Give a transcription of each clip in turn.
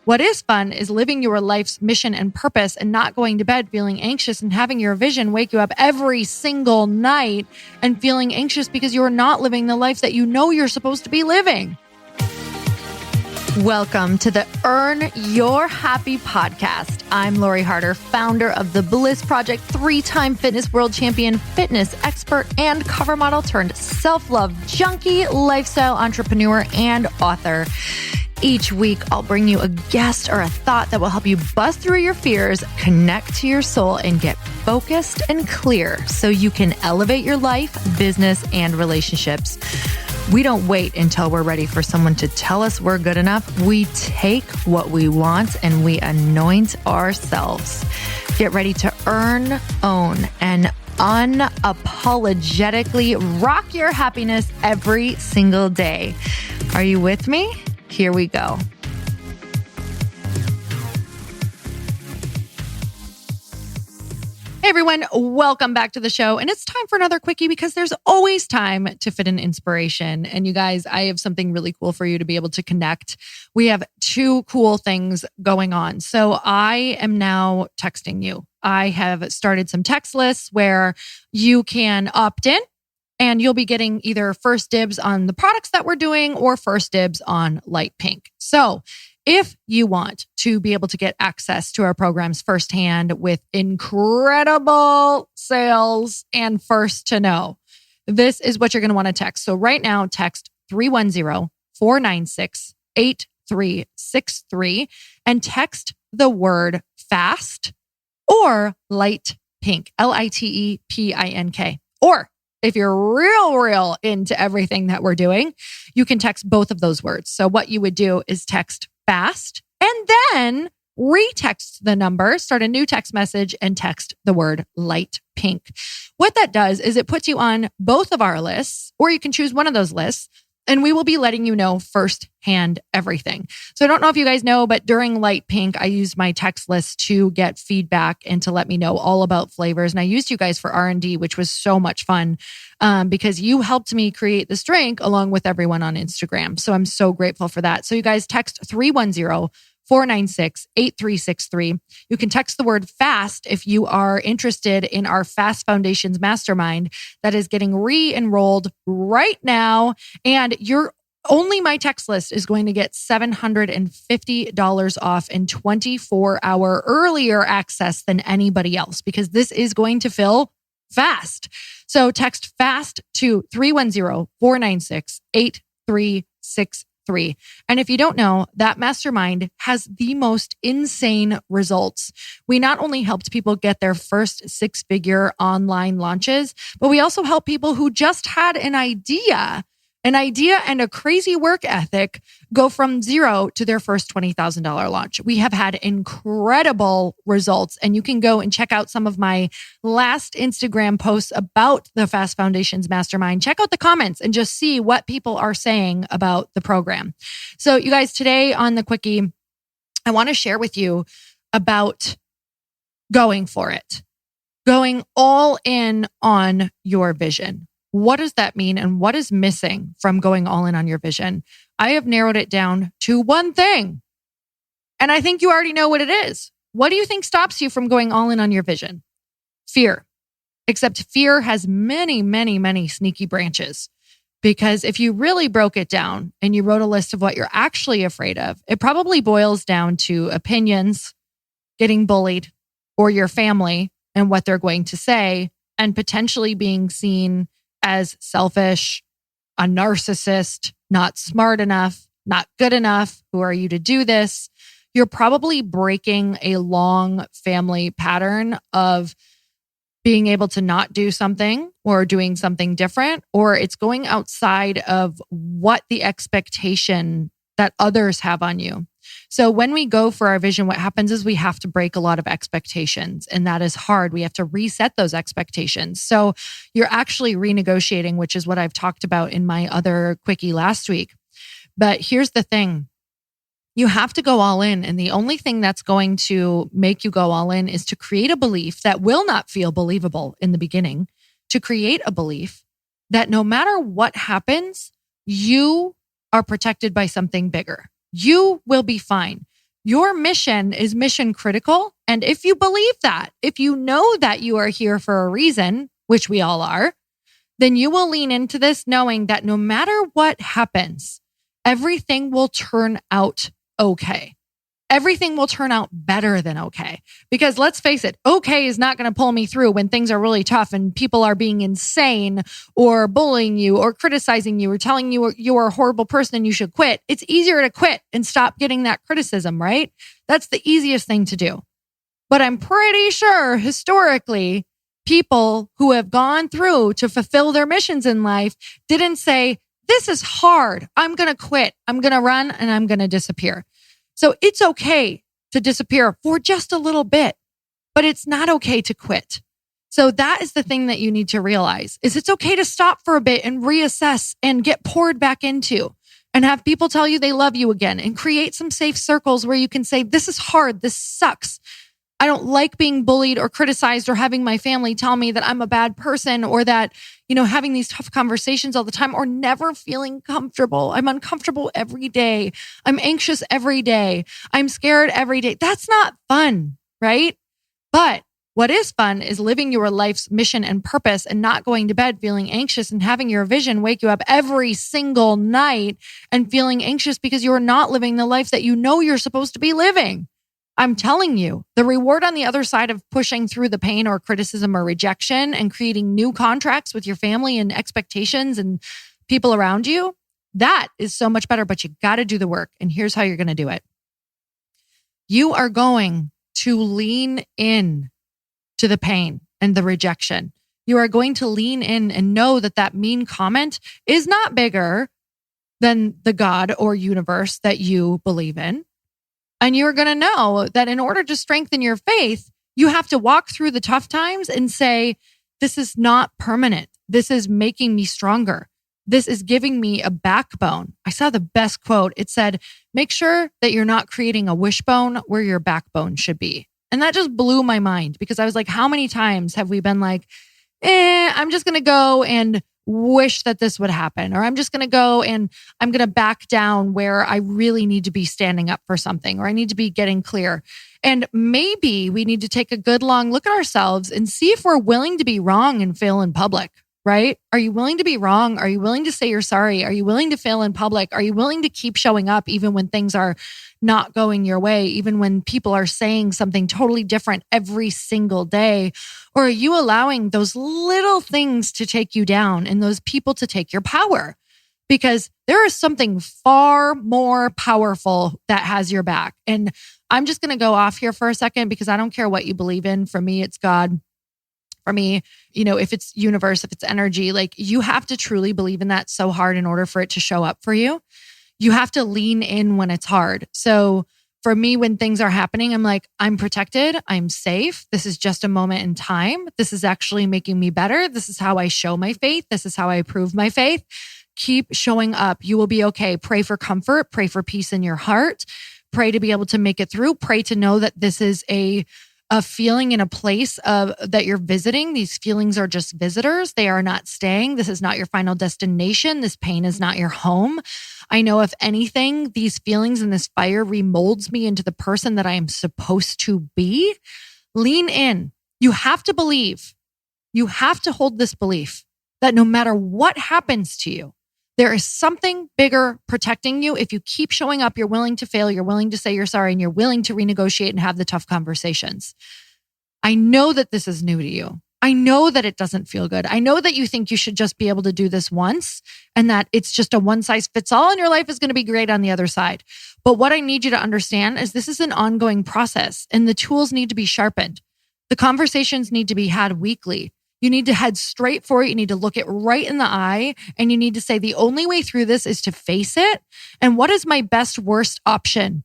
What is fun is living your life's mission and purpose and not going to bed feeling anxious and having your vision wake you up every single night and feeling anxious because you're not living the life that you know you're supposed to be living. Welcome to the Earn Your Happy podcast. I'm Lori Harder, founder of The Bliss Project, 3-time fitness world champion, fitness expert, and cover model turned self-love junkie, lifestyle entrepreneur, and author. Each week, I'll bring you a guest or a thought that will help you bust through your fears, connect to your soul, and get focused and clear so you can elevate your life, business, and relationships. We don't wait until we're ready for someone to tell us we're good enough. We take what we want and we anoint ourselves. Get ready to earn, own, and unapologetically rock your happiness every single day. Are you with me? Here we go. Hey everyone, welcome back to the show. And it's time for another quickie because there's always time to fit in inspiration. And you guys, I have something really cool for you to be able to connect. We have 2 cool things going on. So I am now texting you. I have started some text lists where you can opt in. And you'll be getting either first dibs on the products that we're doing or first dibs on Light Pink. So if you want to be able to get access to our programs firsthand with incredible sales and first to know, this is what you're going to want to text. So right now, text 310-496-8363 and text the word FAST or Light Pink, LITEPINK. Or if you're real into everything that we're doing, you can text both of those words. So what you would do is text FAST and then retext the number, start a new text message and text the word Light Pink. What that does is it puts you on both of our lists, or you can choose one of those lists, and we will be letting you know firsthand everything. So I don't know if you guys know, but during Light Pink, I used my text list to get feedback and to let me know all about flavors. And I used you guys for R&D, which was so much fun because you helped me create this drink along with everyone on Instagram. So I'm so grateful for that. So you guys text 310-496-8363. You can text the word FAST if you are interested in our Fast Foundations Mastermind that is getting re-enrolled right now. And only my text list is going to get $750 off and 24-hour earlier access than anybody else because this is going to fill fast. So text FAST to 310-496-8363. And if you don't know, that mastermind has the most insane results. We not only helped people get their first 6-figure online launches, but we also help people who just had an idea and a crazy work ethic go from 0 to their first $20,000 launch. We have had incredible results, and you can go and check out some of my last Instagram posts about the Fast Foundations Mastermind. Check out the comments and just see what people are saying about the program. So you guys, today on the Quickie, I want to share with you about going for it, going all in on your vision. What does that mean? And what is missing from going all in on your vision? I have narrowed it down to one thing. And I think you already know what it is. What do you think stops you from going all in on your vision? Fear. Except fear has many, many, many sneaky branches. Because if you really broke it down and you wrote a list of what you're actually afraid of, it probably boils down to opinions, getting bullied, or your family and what they're going to say, and potentially being seen as selfish, a narcissist, not smart enough, not good enough. Who are you to do this? You're probably breaking a long family pattern of being able to not do something or doing something different, or it's going outside of what the expectation that others have on you. So when we go for our vision, what happens is we have to break a lot of expectations, and that is hard. We have to reset those expectations. So you're actually renegotiating, which is what I've talked about in my other Quickie last week. But here's the thing. You have to go all in. And the only thing that's going to make you go all in is to create a belief that will not feel believable in the beginning, to create a belief that no matter what happens, you are protected by something bigger. You will be fine. Your mission is mission critical. And if you believe that, if you know that you are here for a reason, which we all are, then you will lean into this knowing that no matter what happens, everything will turn out okay. Everything will turn out better than okay. Because let's face it, okay is not going to pull me through when things are really tough and people are being insane or bullying you or criticizing you or telling you you're a horrible person and you should quit. It's easier to quit and stop getting that criticism, right? That's the easiest thing to do. But I'm pretty sure historically, people who have gone through to fulfill their missions in life didn't say, this is hard. I'm going to quit. I'm going to run and I'm going to disappear. So it's okay to disappear for just a little bit, but it's not okay to quit. So that is the thing that you need to realize is it's okay to stop for a bit and reassess and get poured back into and have people tell you they love you again and create some safe circles where you can say, this is hard. This sucks. I don't like being bullied or criticized or having my family tell me that I'm a bad person or that, having these tough conversations all the time or never feeling comfortable. I'm uncomfortable every day. I'm anxious every day. I'm scared every day. That's not fun, right? But what is fun is living your life's mission and purpose and not going to bed feeling anxious and having your vision wake you up every single night and feeling anxious because you're not living the life that you know you're supposed to be living. I'm telling you, the reward on the other side of pushing through the pain or criticism or rejection and creating new contracts with your family and expectations and people around you, that is so much better, but you got to do the work. And here's how you're going to do it. You are going to lean in to the pain and the rejection. You are going to lean in and know that that mean comment is not bigger than the God or universe that you believe in. And you're going to know that in order to strengthen your faith, you have to walk through the tough times and say, this is not permanent. This is making me stronger. This is giving me a backbone. I saw the best quote. It said, make sure that you're not creating a wishbone where your backbone should be. And that just blew my mind because I was like, how many times have we been like, I'm just going to go and wish that this would happen, or I'm just going to go and I'm going to back down where I really need to be standing up for something, or I need to be getting clear. And maybe we need to take a good long look at ourselves and see if we're willing to be wrong and fail in public, right? Are you willing to be wrong? Are you willing to say you're sorry? Are you willing to fail in public? Are you willing to keep showing up even when things are not going your way, even when people are saying something totally different every single day? Or are you allowing those little things to take you down and those people to take your power? Because there is something far more powerful that has your back. And I'm just going to go off here for a second because I don't care what you believe in. For me, it's God. For me, if it's universe, if it's energy, like you have to truly believe in that so hard in order for it to show up for you. You have to lean in when it's hard. So for me, when things are happening, I'm like, I'm protected. I'm safe. This is just a moment in time. This is actually making me better. This is how I show my faith. This is how I prove my faith. Keep showing up. You will be okay. Pray for comfort. Pray for peace in your heart. Pray to be able to make it through. Pray to know that this is a feeling in a place of that you're visiting. These feelings are just visitors. They are not staying. This is not your final destination. This pain is not your home. I know if anything, these feelings and this fire remolds me into the person that I am supposed to be. Lean in. You have to believe. You have to hold this belief that no matter what happens to you, there is something bigger protecting you. If you keep showing up, you're willing to fail, you're willing to say you're sorry, and you're willing to renegotiate and have the tough conversations. I know that this is new to you. I know that it doesn't feel good. I know that you think you should just be able to do this once and that it's just a one size fits all and your life is going to be great on the other side. But what I need you to understand is this is an ongoing process and the tools need to be sharpened. The conversations need to be had weekly. You need to head straight for it. You need to look it right in the eye and you need to say, the only way through this is to face it. And what is my best worst option?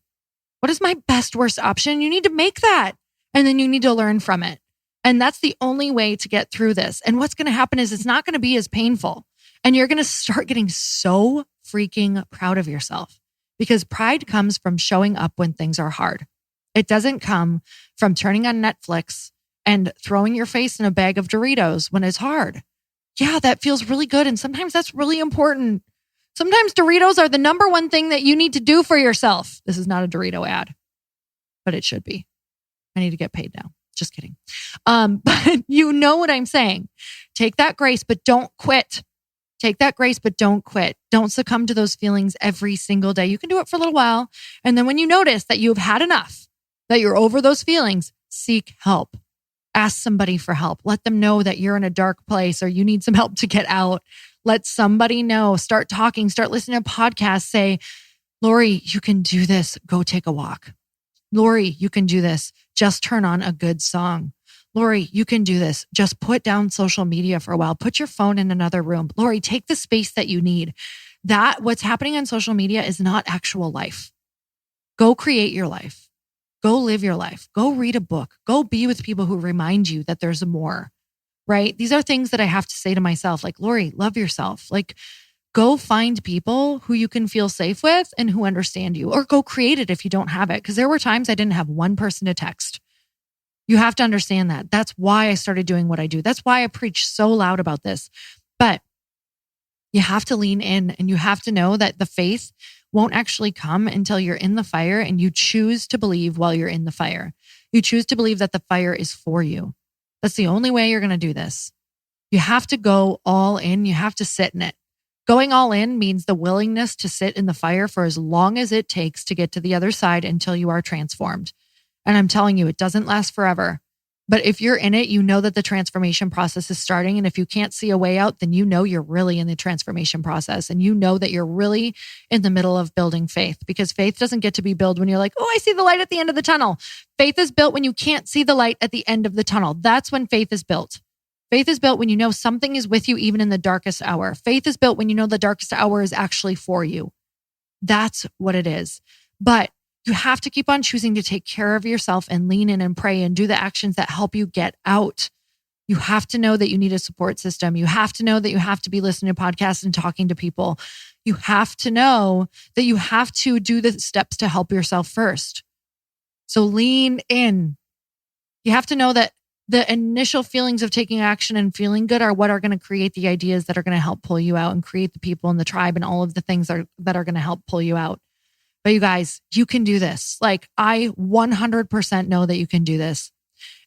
What is my best worst option? You need to make that. And then you need to learn from it. And that's the only way to get through this. And what's going to happen is it's not going to be as painful. And you're going to start getting so freaking proud of yourself because pride comes from showing up when things are hard. It doesn't come from turning on Netflix and throwing your face in a bag of Doritos when it's hard. Yeah, that feels really good. And sometimes that's really important. Sometimes Doritos are the number one thing that you need to do for yourself. This is not a Dorito ad. but it should be. I need to get paid now. Just kidding. But you know what I'm saying. Take that grace, but don't quit. Take that grace, but don't quit. Don't succumb to those feelings every single day. You can do it for a little while. And then when you notice that you've had enough, that you're over those feelings, seek help. Ask somebody for help. Let them know that you're in a dark place or you need some help to get out. Let somebody know. Start talking. Start listening to podcasts. Say, Lori, you can do this. Go take a walk. Lori, you can do this. Just turn on a good song. Lori, you can do this. Just put down social media for a while. Put your phone in another room. Lori, take the space that you need. That what's happening on social media is not actual life. Go create your life. Go live your life. Go read a book. Go be with people who remind you that there's more, right? These are things that I have to say to myself, like, Lori, love yourself. Like, go find people who you can feel safe with and who understand you, or go create it if you don't have it. Because there were times I didn't have one person to text. You have to understand that. That's why I started doing what I do. That's why I preach so loud about this. But you have to lean in and you have to know that the faith won't actually come until you're in the fire and you choose to believe while you're in the fire. You choose to believe that the fire is for you. That's the only way you're going to do this. You have to go all in. You have to sit in it. Going all in means the willingness to sit in the fire for as long as it takes to get to the other side until you are transformed. And I'm telling you, it doesn't last forever. But if you're in it, you know that the transformation process is starting. And if you can't see a way out, then you know you're really in the transformation process. And you know that you're really in the middle of building faith, because faith doesn't get to be built when you're like, oh, I see the light at the end of the tunnel. Faith is built when you can't see the light at the end of the tunnel. That's when faith is built. Faith is built when you know something is with you even in the darkest hour. Faith is built when you know the darkest hour is actually for you. That's what it is. But you have to keep on choosing to take care of yourself and lean in and pray and do the actions that help you get out. You have to know that you need a support system. You have to know that you have to be listening to podcasts and talking to people. You have to know that you have to do the steps to help yourself first. So lean in. You have to know that the initial feelings of taking action and feeling good are what are going to create the ideas that are going to help pull you out and create the people in the tribe and all of the things that are going to help pull you out. But you guys, you can do this. Like, I 100% know that you can do this.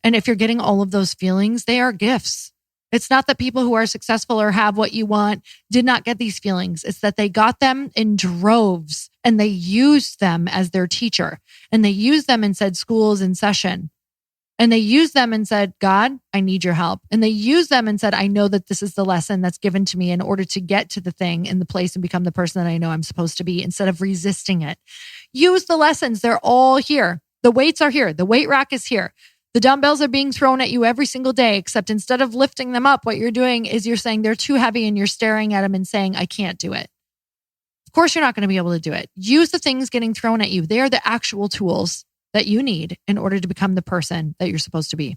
And if you're getting all of those feelings, they are gifts. It's not that people who are successful or have what you want did not get these feelings. It's that they got them in droves and they used them as their teacher. And they used them and said, school's in session. And they used them and said, God, I need your help. And they used them and said, I know that this is the lesson that's given to me in order to get to the thing in the place and become the person that I know I'm supposed to be, instead of resisting it. Use the lessons. They're all here. The weights are here. The weight rack is here. The dumbbells are being thrown at you every single day, except instead of lifting them up, what you're doing is you're saying they're too heavy and you're staring at them and saying, I can't do it. Of course, you're not going to be able to do it. Use the things getting thrown at you. They are the actual tools that you need in order to become the person that you're supposed to be.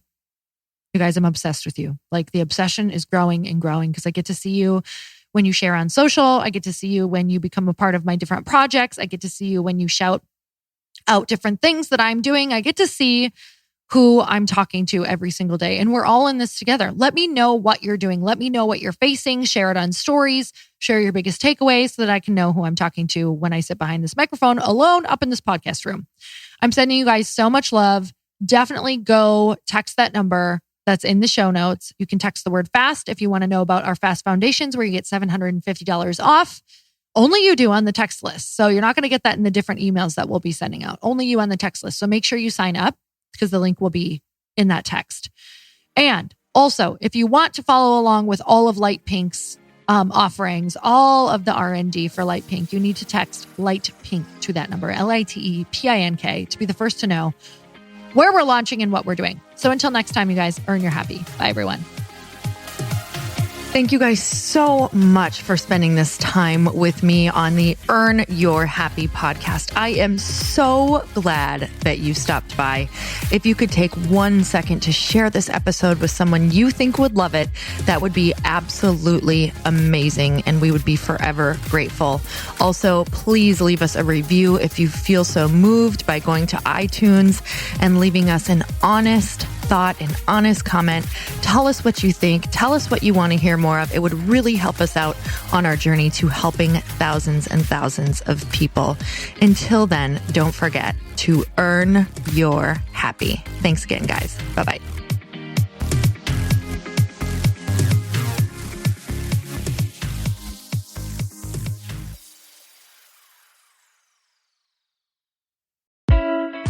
You guys, I'm obsessed with you. Like, the obsession is growing and growing because I get to see you when you share on social. I get to see you when you become a part of my different projects. I get to see you when you shout out different things that I'm doing. I get to see who I'm talking to every single day. And we're all in this together. Let me know what you're doing. Let me know what you're facing. Share it on stories. Share your biggest takeaways so that I can know who I'm talking to when I sit behind this microphone alone up in this podcast room. I'm sending you guys so much love. Definitely go text that number that's in the show notes. You can text the word FAST if you want to know about our FAST foundations, where you get $750 off. Only you do on the text list. So you're not going to get that in the different emails that we'll be sending out. Only you on the text list. So make sure you sign up, because the link will be in that text. And also, if you want to follow along with all of Light Pink's offerings, all of the R&D for Light Pink, you need to text Light Pink to that number, LITEPINK, to be the first to know where we're launching and what we're doing. So until next time, you guys, earn your happy. Bye, everyone. Thank you guys so much for spending this time with me on the Earn Your Happy podcast. I am so glad that you stopped by. If you could take 1 second to share this episode with someone you think would love it, that would be absolutely amazing, and we would be forever grateful. Also, please leave us a review if you feel so moved by going to iTunes and leaving us an honest thought, an honest comment. Tell us what you think. Tell us what you want to hear more of. It would really help us out on our journey to helping thousands and thousands of people. Until then, don't forget to earn your happy. Thanks again, guys. Bye-bye.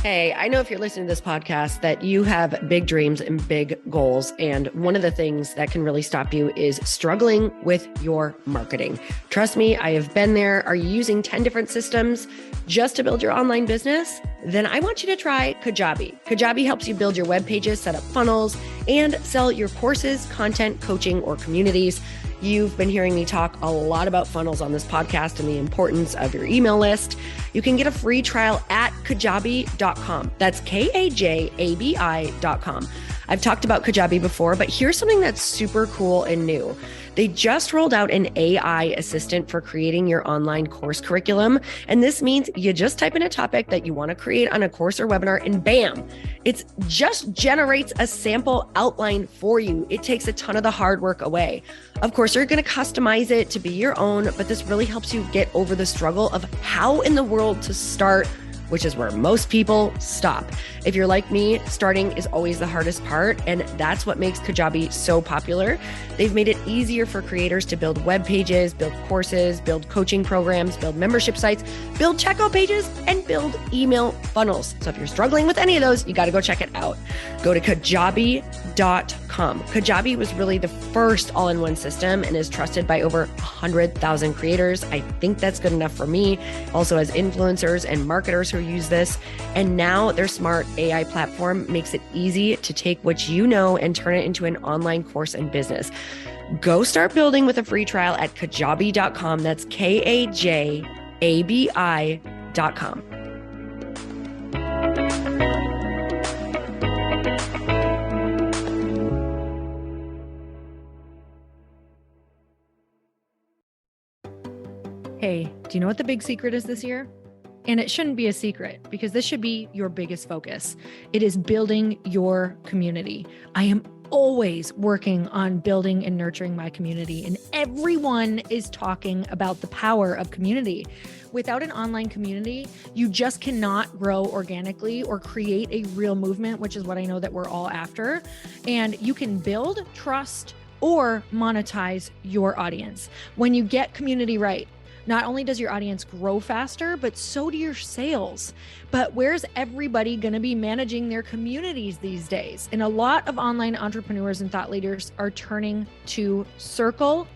Hey, I know if you're listening to this podcast that you have big dreams and big goals. And one of the things that can really stop you is struggling with your marketing. Trust me, I have been there. Are you using 10 different systems just to build your online business? Then I want you to try Kajabi. Kajabi helps you build your web pages, set up funnels, and sell your courses, content, coaching, or communities. You've been hearing me talk a lot about funnels on this podcast and the importance of your email list. You can get a free trial at kajabi.com. That's Kajabi.com. I've talked about Kajabi before, but here's something that's super cool and new. They just rolled out an AI assistant for creating your online course curriculum. And this means you just type in a topic that you want to create on a course or webinar and bam, it just generates a sample outline for you. It takes a ton of the hard work away. Of course, you're going to customize it to be your own, but this really helps you get over the struggle of how in the world to start, which is where most people stop. If you're like me, starting is always the hardest part, and that's what makes Kajabi so popular. They've made it easier for creators to build web pages, build courses, build coaching programs, build membership sites, build checkout pages, and build email funnels. So if you're struggling with any of those, you got to go check it out. Go to Kajabi.com. Kajabi was really the first all-in-one system and is trusted by over 100,000 creators. I think that's good enough for me. Also has influencers and marketers who use this. And now their smart AI platform makes it easy to take what you know and turn it into an online course and business. Go start building with a free trial at Kajabi.com. That's Kajabi.com. Hey, do you know what the big secret is this year? And it shouldn't be a secret because this should be your biggest focus. It is building your community. I am always working on building and nurturing my community, and everyone is talking about the power of community. Without an online community, you just cannot grow organically or create a real movement, which is what I know that we're all after. And you can build trust or monetize your audience. When you get community right, not only does your audience grow faster, but so do your sales. But where's everybody going to be managing their communities these days? And a lot of online entrepreneurs and thought leaders are turning to Circle.so.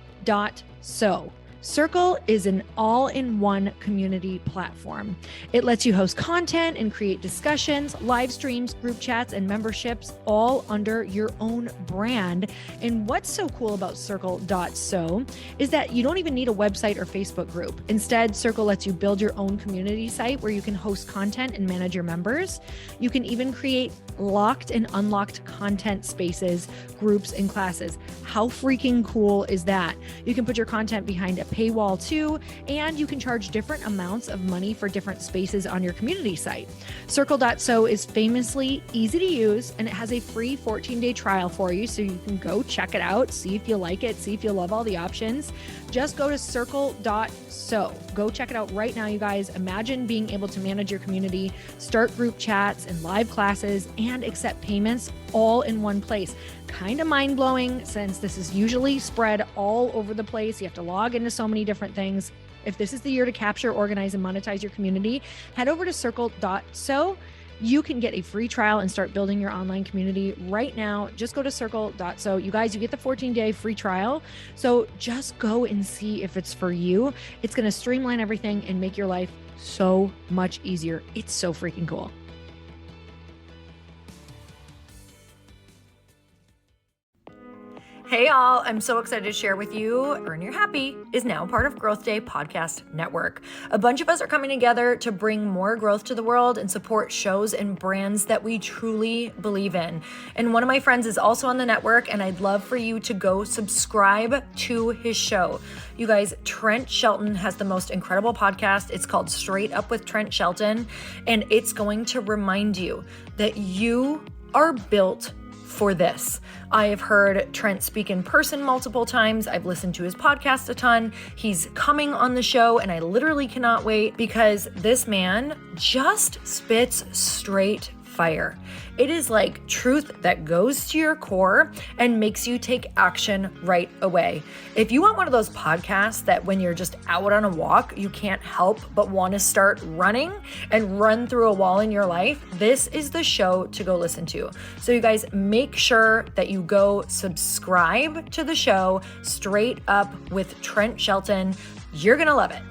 Circle is an all-in-one community platform. It lets you host content and create discussions, live streams, group chats, and memberships all under your own brand. And what's so cool about Circle.so is that you don't even need a website or Facebook group. Instead, Circle lets you build your own community site where you can host content and manage your members. You can even create locked and unlocked content spaces, groups, and classes. How freaking cool is that? You can put your content behind a paywall too, and you can charge different amounts of money for different spaces on your community site. Circle.so is famously easy to use, and it has a free 14-day trial for you, so you can go check it out, see if you like it, see if you love all the options. Just go to Circle.so. Go check it out right now, you guys. Imagine being able to manage your community, start group chats and live classes, and accept payments all in one place. Kind of mind-blowing since this is usually spread all over the place. You have to log into so many different things. If this is the year to capture, organize, and monetize your community, head over to Circle.so. You can get a free trial and start building your online community right now. Just go to Circle.so. You guys, you get the 14-day free trial. So just go and see if it's for you. It's going to streamline everything and make your life so much easier. It's so freaking cool. Hey all, I'm so excited to share with you, Earn Your Happy is now part of Growth Day Podcast Network. A bunch of us are coming together to bring more growth to the world and support shows and brands that we truly believe in. And one of my friends is also on the network, and I'd love for you to go subscribe to his show. You guys, Trent Shelton has the most incredible podcast. It's called Straight Up with Trent Shelton, and it's going to remind you that you are built for this. I have heard Trent speak in person multiple times. I've listened to his podcast a ton. He's coming on the show, and I literally cannot wait because this man just spits straight fire. It is like truth that goes to your core and makes you take action right away. If you want one of those podcasts that when you're just out on a walk, you can't help but want to start running and run through a wall in your life, this is the show to go listen to. So you guys make sure that you go subscribe to the show, Straight Up with Trent Shelton. You're going to love it.